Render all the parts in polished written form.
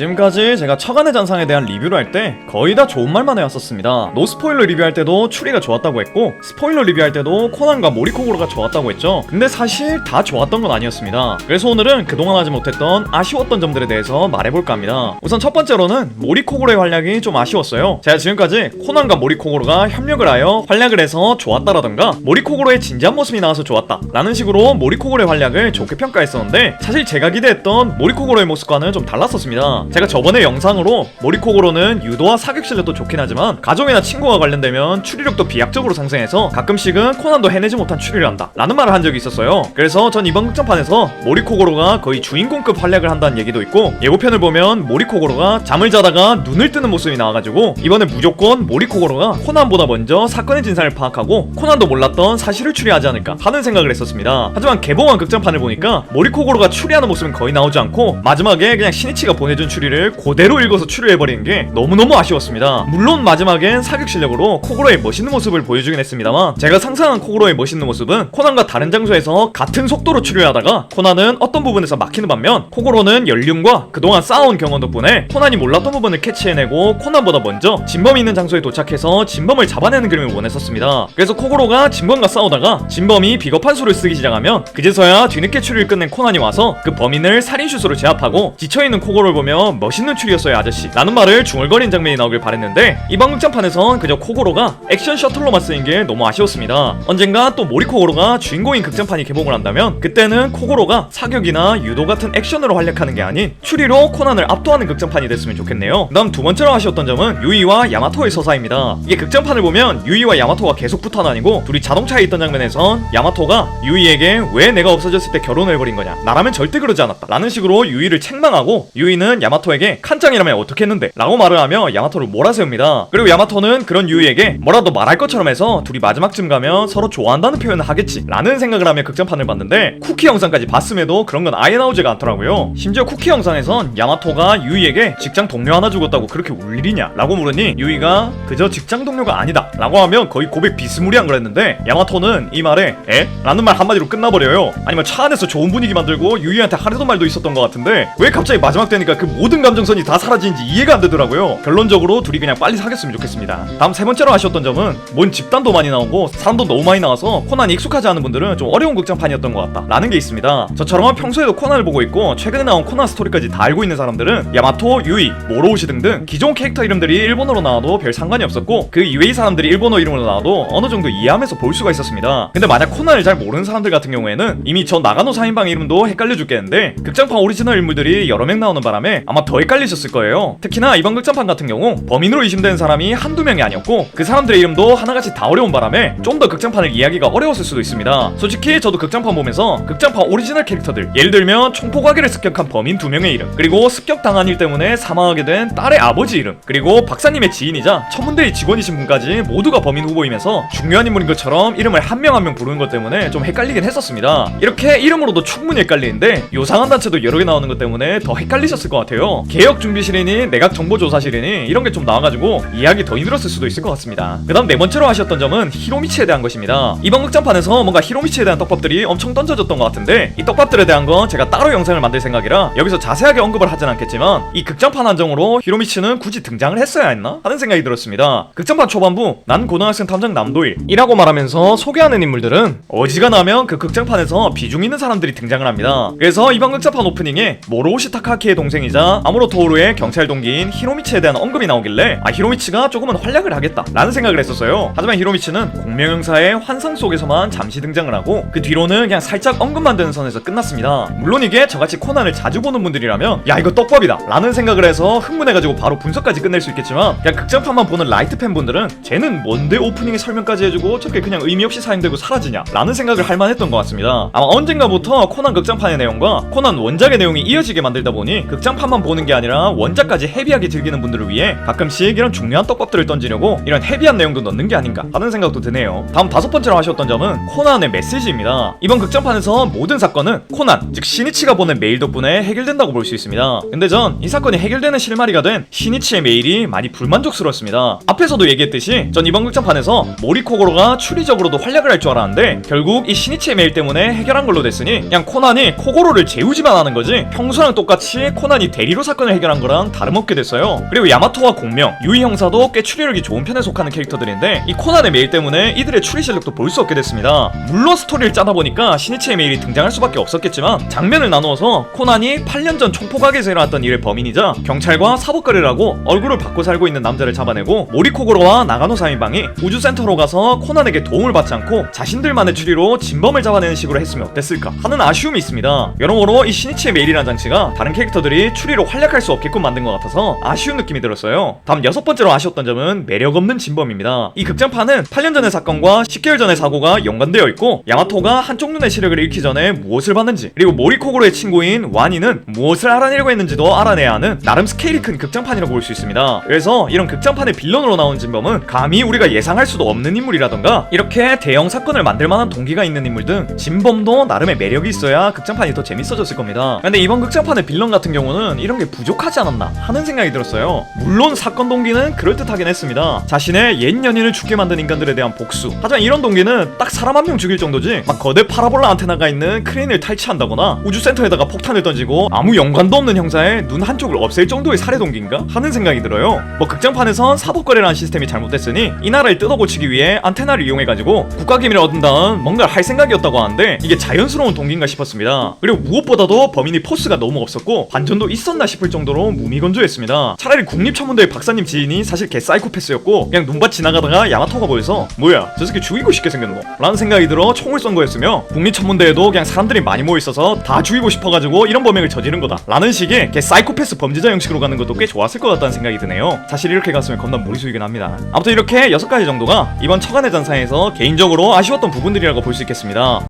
지금까지 제가 처간의 잔상에 대한 리뷰를 할 때 거의 다 좋은 말만 해왔었습니다. 노스포일러 리뷰할 때도 추리가 좋았다고 했고, 스포일러 리뷰할 때도 코난과 모리코고로가 좋았다고 했죠. 근데 사실 다 좋았던 건 아니었습니다. 그래서 오늘은 그동안 하지 못했던 아쉬웠던 점들에 대해서 말해볼까 합니다. 우선 첫 번째로는 모리코고로의 활약이 좀 아쉬웠어요. 제가 지금까지 코난과 모리코고로가 협력을 하여 활약을 해서 좋았다라던가 모리코고로의 진지한 모습이 나와서 좋았다 라는 식으로 모리코고로의 활약을 좋게 평가했었는데, 사실 제가 기대했던 모리코고로의 모습과는 좀 달랐었습니다. 제가 저번에 영상으로 모리코고로는 유도와 사격 실력도 좋긴 하지만 가족이나 친구와 관련되면 추리력도 비약적으로 상승해서 가끔씩은 코난도 해내지 못한 추리를 한다 라는 말을 한 적이 있었어요. 그래서 전 이번 극장판에서 모리코고로가 거의 주인공급 활약을 한다는 얘기도 있고, 예고편을 보면 모리코고로가 잠을 자다가 눈을 뜨는 모습이 나와가지고 이번에 무조건 모리코고로가 코난보다 먼저 사건의 진상을 파악하고 코난도 몰랐던 사실을 추리하지 않을까 하는 생각을 했었습니다. 하지만 개봉한 극장판을 보니까 모리코고로가 추리하는 모습은 거의 나오지 않고 마지막에 그냥 시니치가 보내준 추리를 그대로 읽어서 추리해버리는 게 너무너무 아쉬웠습니다. 물론 마지막엔 사격 실력으로 코고로의 멋있는 모습을 보여주긴 했습니다만, 제가 상상한 코고로의 멋있는 모습은 코난과 다른 장소에서 같은 속도로 추리를 하다가 코난은 어떤 부분에서 막히는 반면, 코고로는 연륜과 그동안 쌓아온 경험 덕분에 코난이 몰랐던 부분을 캐치해내고 코난보다 먼저 진범이 있는 장소에 도착해서 진범을 잡아내는 그림을 원했었습니다. 그래서 코고로가 진범과 싸우다가 진범이 비겁한 수를 쓰기 시작하면 그제서야 뒤늦게 추리를 끝낸 코난이 와서 그 범인을 살인슈스로 제압하고 지쳐있는 코고로를 보며 멋있는 추리였어요 아저씨 라는 말을 중얼거린 장면이 나오길 바랬는데, 이번 극장판에선 그저 코고로가 액션 셔틀로만 쓰인 게 너무 아쉬웠습니다. 언젠가 또 모리코고로가 주인공인 극장판이 개봉을 한다면 그때는 코고로가 사격이나 유도 같은 액션으로 활약하는 게 아닌 추리로 코난을 압도하는 극장판이 됐으면 좋겠네요. 그다음 두 번째로 아쉬웠던 점은 유이와 야마토의 서사입니다. 이게 극장판을 보면 유이와 야마토가 계속 붙어 다니고 둘이 자동차에 있던 장면에선 야마토가 유이에게 왜 내가 없어졌을 때 결혼을 해버린 거냐, 나라면 절대 그러지 않았다 라는 식으로 유이를 책망하고, 유이는 야마토에게 칸짱이라면 어떻게 했는데 라고 말을 하며 야마토를 몰아세웁니다. 그리고 야마토는 그런 유이에게 뭐라도 말할 것처럼 해서 둘이 마지막쯤 가면 서로 좋아한다는 표현을 하겠지 라는 생각을 하며 극장판을 봤는데, 쿠키 영상까지 봤음에도 그런 건 아예 나오지가 않더라고요. 심지어 쿠키 영상에선 야마토가 유이에게 직장 동료 하나 죽었다고 그렇게 울 일이냐 라고 물으니 유이가 그저 직장 동료가 아니다 라고 하면 거의 고백 비스무리한 걸 했는데, 야마토는 이 말에 에? 라는 말 한마디로 끝나버려요. 아니면 차 안에서 좋은 분위기 만들고 유이한테 하려던 말도 있었던 것 같은데 왜 갑자기 마지막 되니까 그 모든 감정선이 다 사라지는지 이해가 안 되더라고요. 결론적으로 둘이 그냥 빨리 사귀었으면 좋겠습니다. 다음 세 번째로 아쉬웠던 점은 뭔 집단도 많이 나오고 사람도 너무 많이 나와서 코난이 익숙하지 않은 분들은 좀 어려운 극장판이었던 것 같다 라는 게 있습니다. 저처럼 평소에도 코난을 보고 있고 최근에 나온 코난 스토리까지 다 알고 있는 사람들은 야마토, 유이, 모로우시 등등 기존 캐릭터 이름들이 일본어로 나와도 별 상관이 없었고, 그 이외의 사람들이 일본어 이름으로 나와도 어느 정도 이해하면서 볼 수가 있었습니다. 근데 만약 코난을 잘 모르는 사람들 같은 경우에는 이미 저 나가노 4인방 이름도 헷갈려 죽겠는데, 극장판 오리지널 인물들이 여러 명 나오는 바람에 아마 더 헷갈리셨을 거예요. 특히나 이번 극장판 같은 경우 범인으로 의심되는 사람이 한두 명이 아니었고 그 사람들의 이름도 하나같이 다 어려운 바람에 좀 더 극장판을 이해하기가 어려웠을 수도 있습니다. 솔직히 저도 극장판 보면서 극장판 오리지널 캐릭터들, 예를 들면 총포가게를 습격한 범인 2명의 이름, 그리고 습격당한 일 때문에 사망하게 된 딸의 아버지 이름, 그리고 박사님의 지인이자 천문대의 직원이신 분까지 모두가 범인 후보이면서 중요한 인물인 것처럼 이름을 한 명 한 명 부르는 것 때문에 좀 헷갈리긴 했었습니다. 이렇게 이름으로도 충분히 헷갈리는데 요상한 단체도 여러 개 나오는 것 때문에 더 헷갈리셨을 것 같아요. 개혁준비실이니 내각정보조사실이니 이런 게 좀 나와가지고 이해하기 더 힘들었을 수도 있을 것 같습니다. 그 다음 네 번째로 아쉬웠던 점은 히로미치에 대한 것입니다. 이번 극장판에서 뭔가 히로미치에 대한 떡밥들이 엄청 던져졌던 것 같은데, 이 떡밥들에 대한 건 제가 따로 영상을 만들 생각이라 여기서 자세하게 언급을 하진 않겠지만, 이 극장판 한정으로 히로미치는 굳이 등장을 했어야 했나 하는 생각이 들었습니다. 극장판 초반부 난 고등학생 탐정 남도일이라고 말하면서 소개하는 인물들은 어지간하면 그 극장판에서 비중 있는 사람들이 등장을 합니다. 그래서 이번 극장판 오프닝에 모로우시 타카키의 동생이자 아무로 토오루의 경찰 동기인 히로미치에 대한 언급이 나오길래 히로미치가 조금은 활약을 하겠다 라는 생각을 했었어요. 하지만 히로미치는 공명영사의 환상 속에서만 잠시 등장을 하고 그 뒤로는 그냥 살짝 언급만 되는 선에서 끝났습니다. 물론 이게 저같이 코난을 자주 보는 분들이라면 야 이거 떡밥이다 라는 생각을 해서 흥분해가지고 바로 분석까지 끝낼 수 있겠지만, 그냥 극장판만 보는 라이트 팬분들은 쟤는 뭔데 오프닝에 설명까지 해주고 저렇게 그냥 의미 없이 사용되고 사라지냐 라는 생각을 할 만했던 것 같습니다. 아마 언젠가부터 코난 극장판의 내용과 코난 원작의 내용이 이어지게 만들다 보니 극장판만 보는 게 아니라 원작까지 헤비하게 즐기는 분들을 위해 가끔씩 이런 중요한 떡밥들을 던지려고 이런 헤비한 내용도 넣는 게 아닌가 하는 생각도 드네요. 다음 다섯 번째로 아쉬웠던 점은 코난의 메시지입니다. 이번 극장판에서 모든 사건은 코난, 즉 시니치가 보낸 메일 덕분에 해결된다고 볼 수 있습니다. 근데 전 이 사건이 해결되는 실마리가 된 시니치의 메일이 많이 불만족스러웠습니다. 앞에서도 얘기했듯이 전 이번 극장판에서 모리코고로가 추리적으로도 활약을 할 줄 알았는데 결국 이 시니치의 메일 때문에 해결한 걸로 됐으니 그냥 코난이 코고로를 재우지만 하는 거지, 평소랑 똑같이 코난이 대리 메이로 사건을 해결한 거랑 다름없게 됐어요. 그리고 야마토와 공명, 유이 형사도 꽤 추리력이 좋은 편에 속하는 캐릭터들인데 이 코난의 메일 때문에 이들의 추리 실력도 볼 수 없게 됐습니다. 물론 스토리를 짜다 보니까 시니치의 메일이 등장할 수밖에 없었겠지만 장면을 나누어서 코난이 8년 전 총포각에서 일어났던 일의 범인이자 경찰과 사법거래라고 얼굴을 받고 살고 있는 남자를 잡아내고 모리코고로와 나가노 사인방이 우주센터로 가서 코난에게 도움을 받지 않고 자신들만의 추리로 진범을 잡아내는 식으로 했으면 어땠을까 하는 아쉬움이 있습니다. 여러모로 이 시니치의 메일이라는 장치가 다른 캐릭터들이 추리로 활약할 수 없게끔 만든 것 같아서 아쉬운 느낌이 들었어요. 다음 6번째로 아쉬웠던 점은 매력없는 진범입니다. 이 극장판은 8년 전의 사건과 10개월 전의 사고가 연관되어 있고 야마토가 한쪽 눈의 시력을 잃기 전에 무엇을 봤는지 그리고 모리코고로의 친구인 와니는 무엇을 알아내려고 했는지도 알아내야 하는 나름 스케일이 큰 극장판이라고 볼 수 있습니다. 그래서 이런 극장판의 빌런으로 나온 진범은 감히 우리가 예상할 수도 없는 인물이라던가 이렇게 대형 사건을 만들 만한 동기가 있는 인물 등 진범도 나름의 매력이 있어야 극장판이 더 재밌어졌을 겁니다. 근데 이번 극장판의 빌런 같은 경우는 이런 게 부족하지 않았나 하는 생각이 들었어요. 물론 사건 동기는 그럴듯하긴 했습니다. 자신의 옛 연인을 죽게 만든 인간들에 대한 복수. 하지만 이런 동기는 딱 사람 한 명 죽일 정도지 막 거대 파라볼라 안테나가 있는 크레인을 탈취한다거나 우주센터에다가 폭탄을 던지고 아무 연관도 없는 형사의 눈 한쪽을 없앨 정도의 살해 동기인가 하는 생각이 들어요. 뭐 극장판에선 사법거래라는 시스템이 잘못됐으니 이 나라를 뜯어고치기 위해 안테나를 이용해가지고 국가기밀을 얻은 다음 뭔가를 할 생각이었다고 하는데 이게 자연스러운 동기인가 싶었습니다. 그리고 무엇보다도 범인이 포스가 너무 없었고 반전도 있었나 싶을 정도로 무미건조했습니다. 차라리 국립천문대의 박사님 지인이 사실 개 사이코패스였고 그냥 눈밭 지나가다가 야마토가 보여서 뭐야 저 새끼 죽이고 싶게 생겼노? 라는 생각이 들어 총을 쏜 거였으며 국립천문대에도 그냥 사람들이 많이 모여있어서 다 죽이고 싶어가지고 이런 범행을 저지른 거다 라는 식의 개 사이코패스 범죄자 형식으로 가는 것도 꽤 좋았을 것 같다는 생각이 드네요. 사실 이렇게 갔으면 겁나 무리수이긴 합니다. 아무튼 이렇게 6가지 정도가 이번 처간의 전사에서 개인적으로 아쉬웠던 부분들이라고 볼 수 있겠습니다.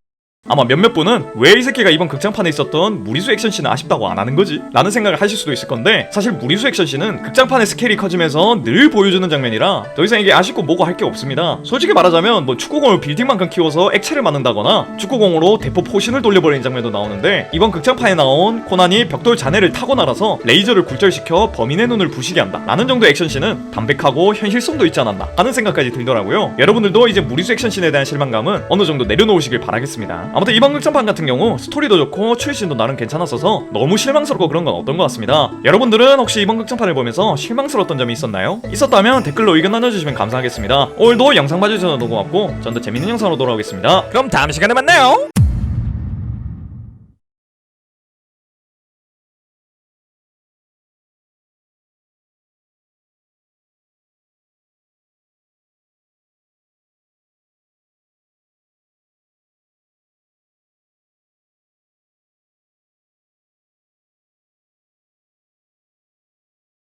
아마 몇몇 분은 왜 이 새끼가 이번 극장판에 있었던 무리수 액션씬은 아쉽다고 안 하는 거지? 라는 생각을 하실 수도 있을 건데 사실 무리수 액션씬은 극장판의 스케일이 커지면서 늘 보여주는 장면이라 더 이상 이게 아쉽고 뭐고 할 게 없습니다. 솔직히 말하자면 뭐 축구공을 빌딩만큼 키워서 액체를 맞는다거나 축구공으로 대포 포신을 돌려버리는 장면도 나오는데 이번 극장판에 나온 코난이 벽돌 잔해를 타고 날아서 레이저를 굴절시켜 범인의 눈을 부시게 한다 라는 정도의 액션씬은 담백하고 현실성도 있지 않았나 하는 생각까지 들더라고요. 여러분들도 이제 무리수 액션씬에 대한 실망감은 어느 정도 내려놓으시길 바라겠습니다. 아무튼 이번 극장판 같은 경우 스토리도 좋고 추리씬도 나름 괜찮았어서 너무 실망스럽고 그런 건 없던 것 같습니다. 여러분들은 혹시 이번 극장판을 보면서 실망스러웠던 점이 있었나요? 있었다면 댓글로 의견 나눠주시면 감사하겠습니다. 오늘도 영상 봐주셔서 너무 고맙고 전 더 재밌는 영상으로 돌아오겠습니다. 그럼 다음 시간에 만나요.